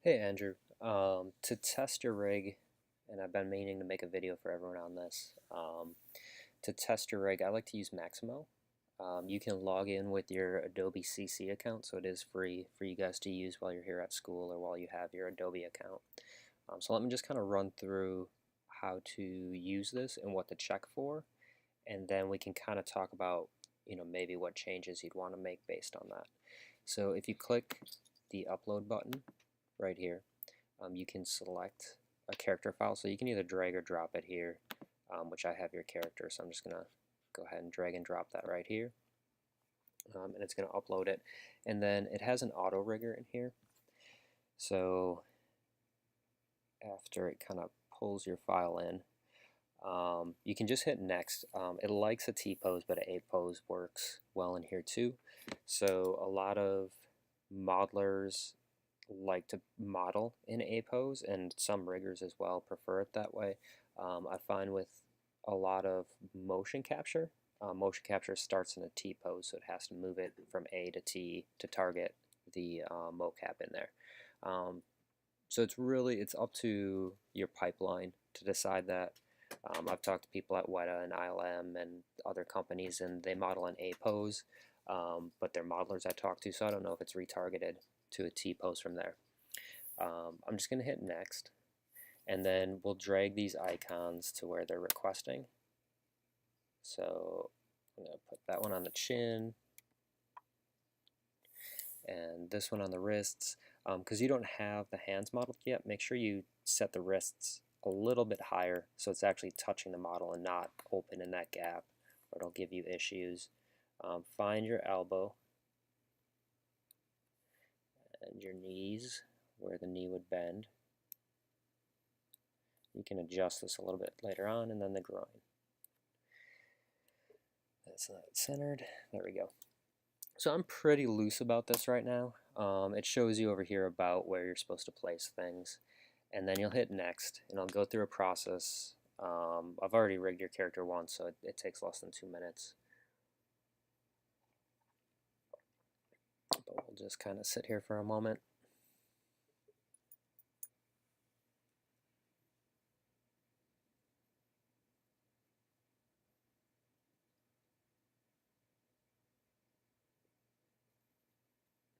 Hey Andrew, to test your rig, and I've been meaning to make a video for everyone on this. To test your rig, I like to use Maximo. You can log in with your Adobe CC account, so it is free for you guys to use while you're here at school or while you have your Adobe account. So let me just kind of run through how to use this and what to check for, and then we can kind of talk about, maybe what changes you'd want to make based on that. So if you click the upload button right here, you can select a character file. So you can either drag or drop it here, which I have your character. So I'm just going to go ahead and drag and drop that right here. And it's going to upload it. And then it has an auto rigger in here. So after it kind of pulls your file in, you can just hit next. It likes a T-pose, but an A-pose works well in here too. So a lot of modelers like to model in A pose, and some riggers as well prefer it that way. I find with a lot of motion capture starts in a T pose, so it has to move it from A to T to target the mocap in there. So it's up to your pipeline to decide that. I've talked to people at Weta and ILM and other companies, and they model in A pose, but they're modelers I talk to, so I don't know if it's retargeted to a T pose from there. I'm just going to hit next, and then we'll drag these icons to where they're requesting. So I'm going to put that one on the chin and this one on the wrists. Because you don't have the hands modeled yet, make sure you set the wrists a little bit higher so it's actually touching the model and not open in that gap, or it'll give you issues. Find your elbow and your knees, where the knee would bend. You can adjust this a little bit later on, and then the groin. That's not centered. There we go. So I'm pretty loose about this right now. It shows you over here about where you're supposed to place things, and then you'll hit next, and I'll go through a process. I've already rigged your character once, so it takes less than 2 minutes. But we'll just kind of sit here for a moment.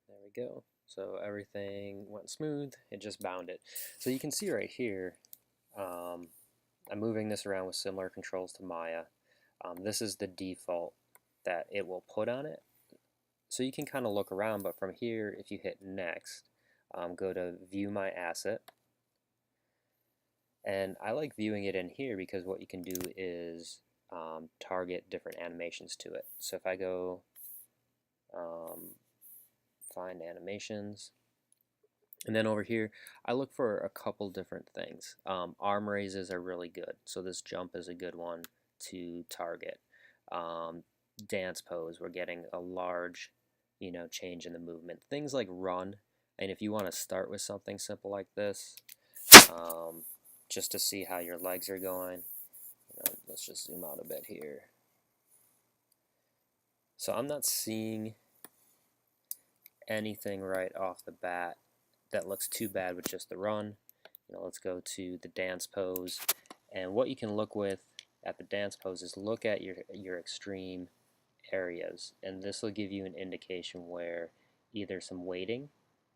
There we go. So everything went smooth. It just bound it. So you can see right here, I'm moving this around with similar controls to Maya. This is the default that it will put on it. So you can kind of look around, but from here, if you hit next, go to view my asset. And I like viewing it in here because what you can do is target different animations to it. So if I go find animations, and then over here, I look for a couple different things. Arm raises are really good, so this jump is a good one to target. Dance pose, we're getting a large, change in the movement. Things like run, and if you want to start with something simple like this, just to see how your legs are going, let's just zoom out a bit here. So I'm not seeing anything right off the bat that looks too bad with just the run. Let's go to the dance pose, and what you can look with at the dance pose is look at your extreme areas, and this will give you an indication where either some weighting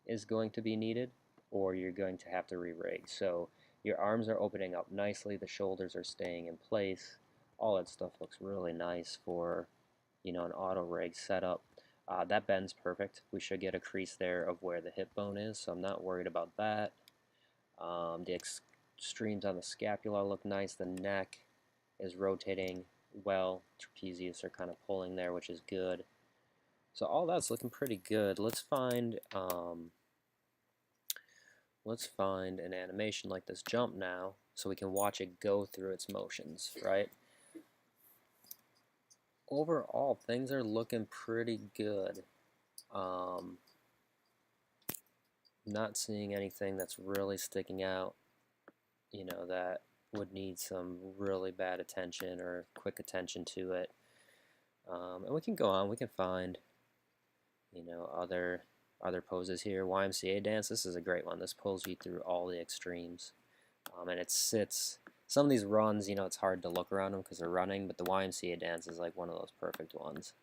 is going to be needed or you're going to have to re-rig. So your arms are opening up nicely, the shoulders are staying in place, all that stuff looks really nice for an auto rig setup. That bend's perfect. We should get a crease there of where the hip bone is, so I'm not worried about that. The extremes on the scapula look nice. The neck is rotating well. Trapezius are kind of pulling there, which is good. So all that's looking pretty good. Let's find an animation like this jump now, so we can watch it go through its motions, right? Overall, things are looking pretty good. Not seeing anything that's really sticking out, that would need some really bad attention or quick attention to it. And we can go on, we can find, other other poses here. YMCA dance, this is a great one. This pulls you through all the extremes. And it sits, some of these runs, it's hard to look around them because they're running, but the YMCA dance is like one of those perfect ones.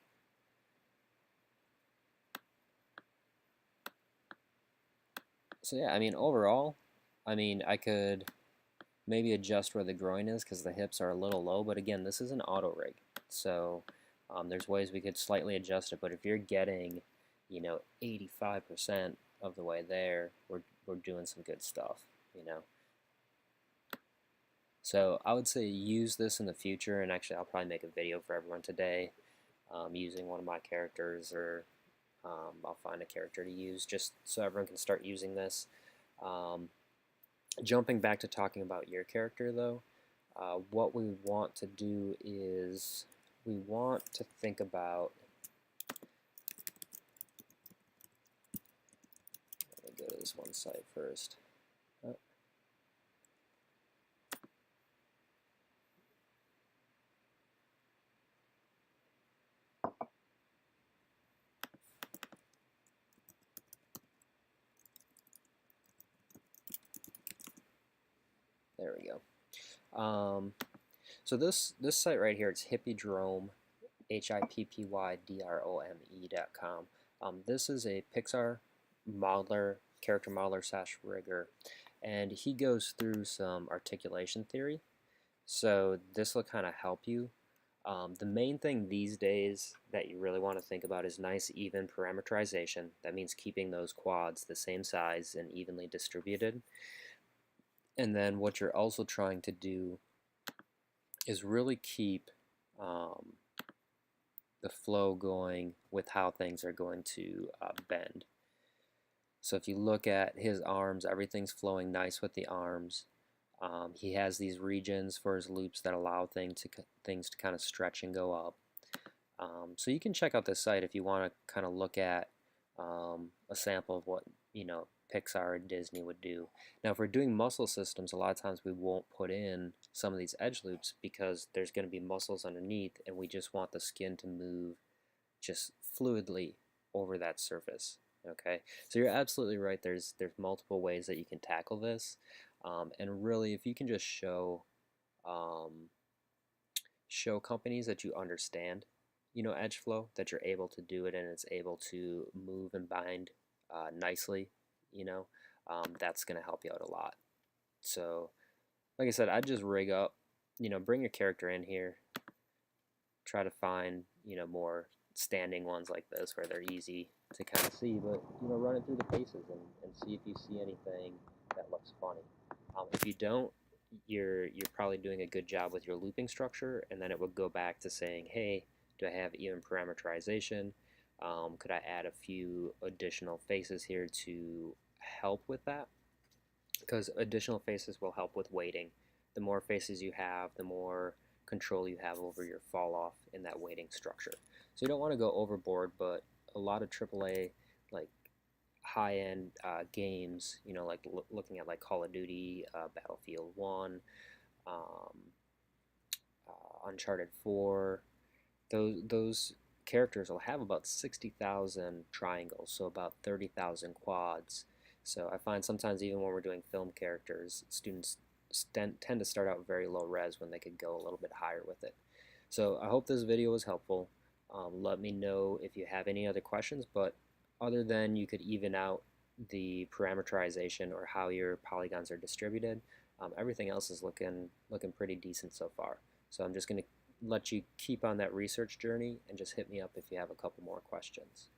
So yeah, overall, I could maybe adjust where the groin is because the hips are a little low, but again, this is an auto rig. So there's ways we could slightly adjust it, but if you're getting, 85% of the way there, we're doing some good stuff. So I would say use this in the future, and actually I'll probably make a video for everyone today using one of my characters, or I'll find a character to use just so everyone can start using this. Jumping back to talking about your character though, what we want to do is we want to think about, let me go to this one site first. There we go. So this site right here, it's Hippydrome, HIPPYDROME.com. This is a Pixar modeler, character modeler / rigger, and he goes through some articulation theory. So this will kind of help you. The main thing these days that you really want to think about is nice even parameterization. That means keeping those quads the same size and evenly distributed. And then what you're also trying to do is really keep the flow going with how things are going to bend. So if you look at his arms, everything's flowing nice with the arms. He has these regions for his loops that allow things to kind of stretch and go up. So you can check out this site if you want to kind of look at a sample of what Pixar and Disney would do. Now if we're doing muscle systems, a lot of times we won't put in some of these edge loops because there's going to be muscles underneath, and we just want the skin to move just fluidly over that surface. Okay, so you're absolutely right. There's multiple ways that you can tackle this, and really, if you can just show companies that you understand, edge flow, that you're able to do it and it's able to move and bind nicely, that's going to help you out a lot. So, like I said, I'd just rig up, bring your character in here, try to find, more standing ones like this where they're easy to kind of see, but run it through the paces and see if you see anything that looks funny. If you don't, you're probably doing a good job with your looping structure, and then it would go back to saying, hey, do I have even parameterization? Could I add a few additional faces here to help with that? Because additional faces will help with weighting. The more faces you have, the more control you have over your fall off in that weighting structure. So you don't want to go overboard, but a lot of AAA like high-end games, like looking at like Call of Duty, Battlefield 1, Uncharted 4, those characters will have about 60,000 triangles, so about 30,000 quads. So I find sometimes even when we're doing film characters, students tend to start out very low res when they could go a little bit higher with it. So I hope this video was helpful. Let me know if you have any other questions, but other than you could even out the parameterization or how your polygons are distributed, everything else is looking pretty decent so far. So I'm just going to let you keep on that research journey and just hit me up if you have a couple more questions.